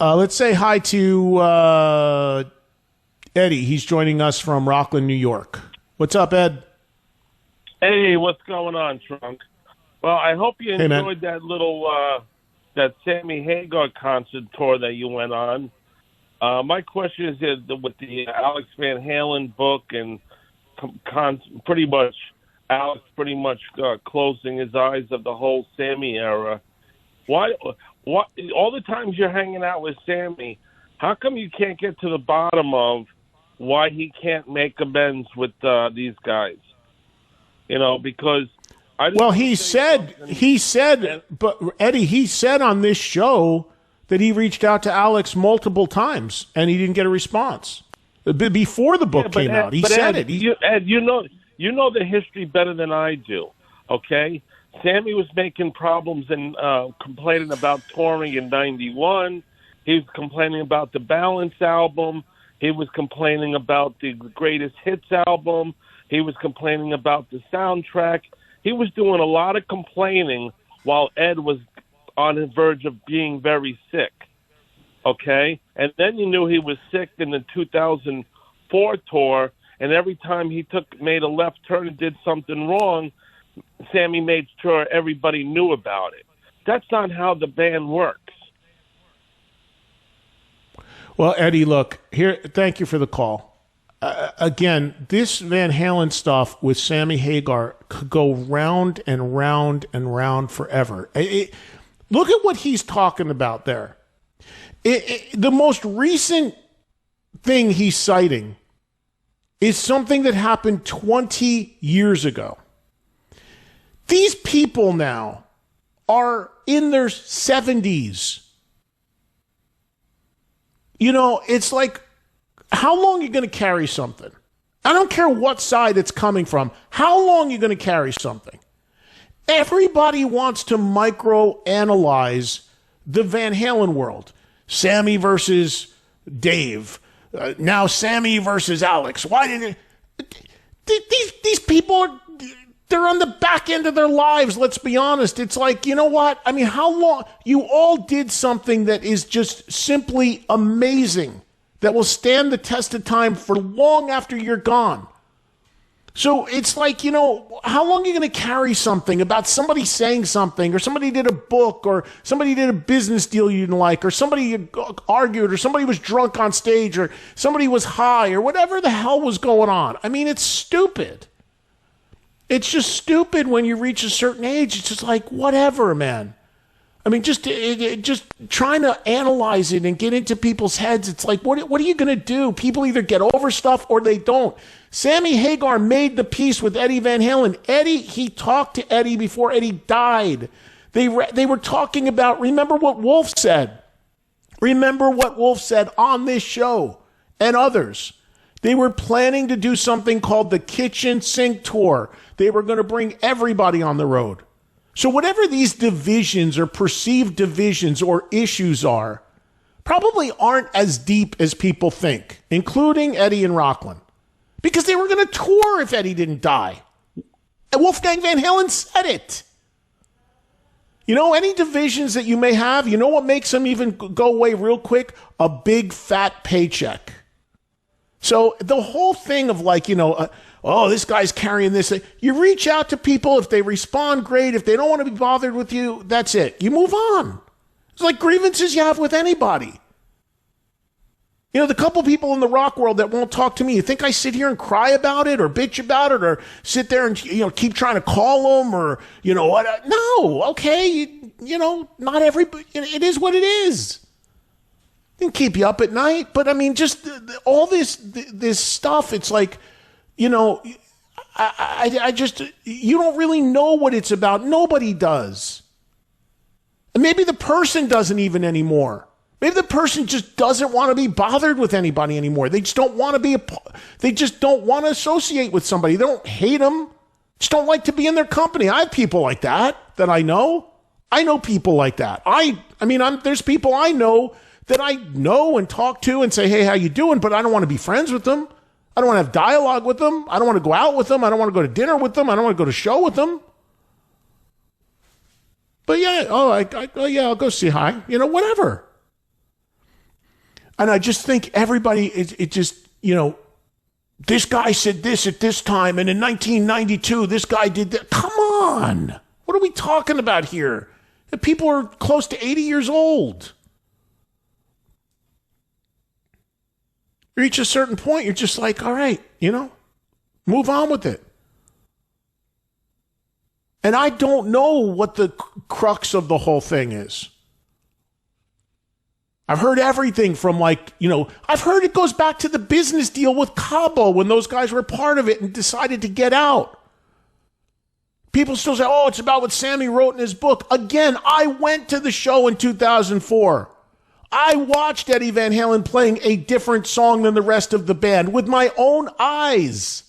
Let's say hi to Eddie. He's joining us from Rockland, New York. What's up, Ed? Hey, what's going on, Trunk? Well, I hope you enjoyed that little that Sammy Hagar concert tour that you went on. My question is with the Alex Van Halen book and pretty much Alex closing his eyes of the whole Sammy era. Why all the times you're hanging out with Sammy, how come you can't get to the bottom of why he can't make amends with these guys? Because he said, but Eddie, he said on this show that he reached out to Alex multiple times and he didn't get a response. Before the book came out, he said Ed, it. Ed, you know the history better than I do, okay? Sammy was making problems and complaining about touring in '91. He was complaining about the Balance album. He was complaining about the Greatest Hits album. He was complaining about the soundtrack. He was doing a lot of complaining while Ed was on the verge of being very sick, okay? And then you knew he was sick in the 2004 tour, and every time he made a left turn and did something wrong, Sammy made sure everybody knew about it. That's not how the band works. Well, Eddie, look, here. Thank you for the call. Again, this Van Halen stuff with Sammy Hagar could go round and round and round forever. Look at what he's talking about there. The most recent thing he's citing is something that happened 20 years ago. These people now are in their 70s. It's like, how long are you going to carry something? I don't care what side it's coming from. How long are you going to carry something? Everybody wants to microanalyze the Van Halen world. Sammy versus Dave. Now Sammy versus Alex. Why did it? These people they're on the back end of their lives, let's be honest. It's like, you know what? I mean, how long? You all did something that is just simply amazing, that will stand the test of time for long after you're gone. So it's like, how long are you going to carry something about somebody saying something, or somebody did a book, or somebody did a business deal you didn't like, or somebody argued, or somebody was drunk on stage, or somebody was high, or whatever the hell was going on. I mean, it's stupid. It's just stupid when you reach a certain age. It's just like, whatever, man. I mean, just trying to analyze it and get into people's heads. It's like, what are you going to do? People either get over stuff or they don't. Sammy Hagar made the peace with Eddie Van Halen. He talked to Eddie before Eddie died. They were talking about, remember what Wolf said. Remember what Wolf said on this show and others. They were planning to do something called the Kitchen Sink Tour. They were going to bring everybody on the road. So whatever these divisions or perceived divisions or issues are, probably aren't as deep as people think, including Eddie and Rockland. Because they were going to tour if Eddie didn't die. And Wolfgang Van Halen said it. Any divisions that you may have, you know what makes them even go away real quick? A big fat paycheck. So the whole thing of like, this guy's carrying this. You reach out to people. If they respond, great. If they don't want to be bothered with you, that's it. You move on. It's like grievances you have with anybody. The couple people in the rock world that won't talk to me, you think I sit here and cry about it or bitch about it or sit there and, keep trying to call them or, what? No, okay. Not everybody. It is what it is. Can keep you up at night, but I mean, just all this stuff. It's like, I just, you don't really know what it's about. Nobody does. And maybe the person doesn't even anymore. Maybe the person just doesn't want to be bothered with anybody anymore. They just don't want to they just don't want to associate with somebody. They don't hate them. Just don't like to be in their company. I have people like that I know. I know people like that. There's people I know that I know and talk to and say, hey, how you doing? But I don't want to be friends with them. I don't want to have dialogue with them. I don't want to go out with them. I don't want to go to dinner with them. I don't want to go to a show with them. But yeah, I'll go say hi. Whatever. And I just think everybody, it just, this guy said this at this time, and in 1992, this guy did that. Come on. What are we talking about here? The people are close to 80 years old. You reach a certain point, you're just like, all right, move on with it. And I don't know what the crux of the whole thing is. I've heard everything from I've heard it goes back to the business deal with Cabo when those guys were part of it and decided to get out. People still say, oh, it's about what Sammy wrote in his book. Again, I went to the show in 2004. I watched Eddie Van Halen playing a different song than the rest of the band with my own eyes.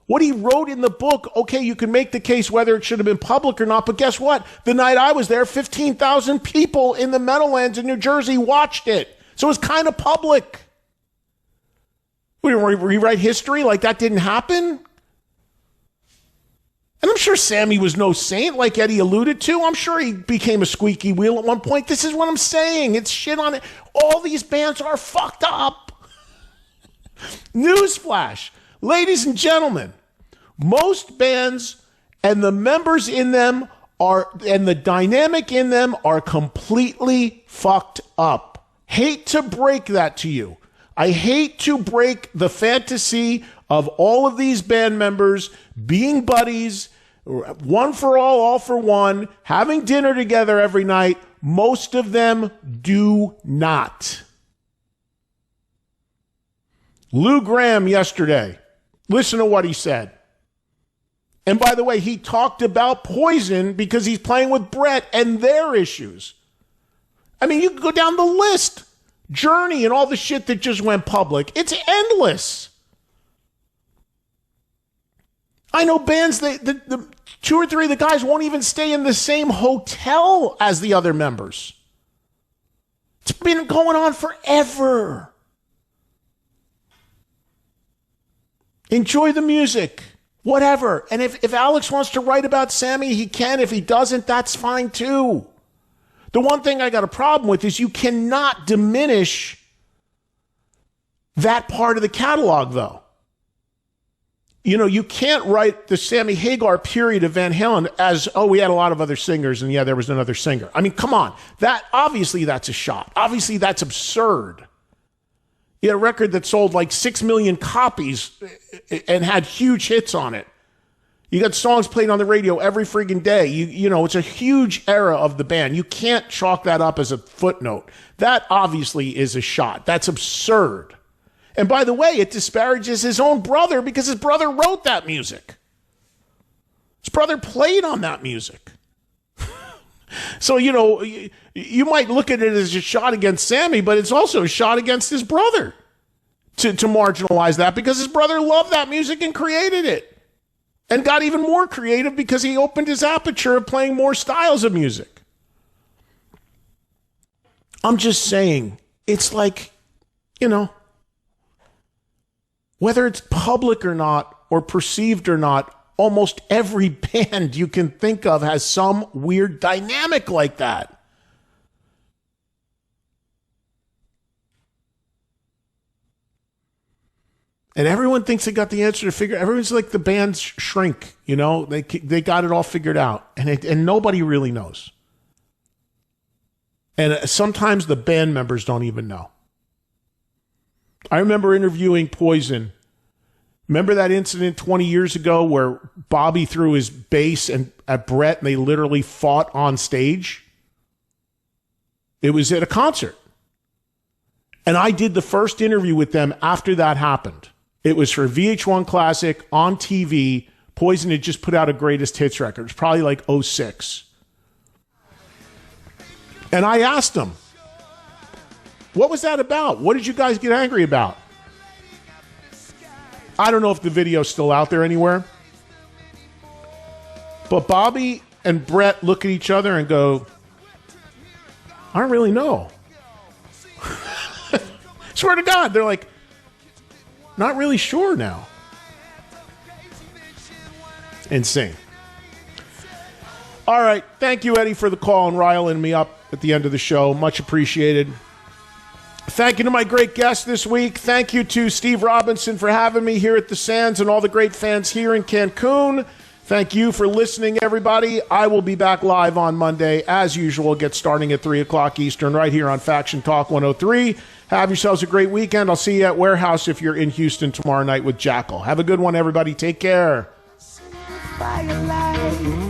What he wrote in the book, okay, you can make the case whether it should have been public or not, but guess what? The night I was there, 15,000 people in the Meadowlands in New Jersey watched it. So it was kind of public. We didn't rewrite history like that didn't happen. And I'm sure Sammy was no saint, like Eddie alluded to. I'm sure he became a squeaky wheel at one point. This is what I'm saying. It's shit on it. All these bands are fucked up. Newsflash. Ladies and gentlemen, most bands and the members in them and the dynamic in them are completely fucked up. Hate to break that to you. I hate to break the fantasy of all of these band members being buddies, one for all for one, having dinner together every night. Most of them do not. Lou Gramm yesterday. Listen to what he said. And by the way, he talked about Poison because he's playing with Brett and their issues. I mean, you can go down the list. Journey and all the shit that just went public. It's endless. I know bands, the two or three of the guys won't even stay in the same hotel as the other members. It's been going on forever. Enjoy the music, whatever. And if Alex wants to write about Sammy, he can. If he doesn't, that's fine too. The one thing I got a problem with is you cannot diminish that part of the catalog, though. You can't write the Sammy Hagar period of Van Halen as, oh, we had a lot of other singers, and yeah, there was another singer. I mean, come on. Obviously, that's a shot. Obviously, that's absurd. You had a record that sold like 6 million copies and had huge hits on it. You got songs played on the radio every friggin' day. It's a huge era of the band. You can't chalk that up as a footnote. That obviously is a shot. That's absurd. And by the way, it disparages his own brother because his brother wrote that music. His brother played on that music. So, you might look at it as a shot against Sammy, but it's also a shot against his brother to marginalize that because his brother loved that music and created it and got even more creative because he opened his aperture of playing more styles of music. I'm just saying, it's like, whether it's public or not or perceived or not, almost every band you can think of has some weird dynamic like that. And everyone thinks they got the answer to figure. Everyone's like the bands shrink, they got it all figured out, and nobody really knows. And sometimes the band members don't even know. I remember interviewing Poison. Remember that incident 20 years ago where Bobby threw his bass at Brett and they literally fought on stage? It was at a concert. And I did the first interview with them after that happened. It was for VH1 Classic on TV. Poison had just put out a greatest hits record. It was probably like 06. And I asked them, what was that about? What did you guys get angry about? I don't know if the video's still out there anywhere. But Bobby and Brett look at each other and go, I don't really know. Swear to God, they're like, not really sure now. Insane. All right. Thank you, Eddie, for the call and riling me up at the end of the show. Much appreciated. Thank you to my great guest this week. Thank you to Steve Robinson for having me here at the Sands and all the great fans here in Cancun. Thank you for listening, everybody. I will be back live on Monday, as usual, starting at 3 o'clock Eastern, right here on Faction Talk 103. Have yourselves a great weekend. I'll see you at Warehouse if you're in Houston tomorrow night with Jackal. Have a good one, everybody. Take care. Firelight.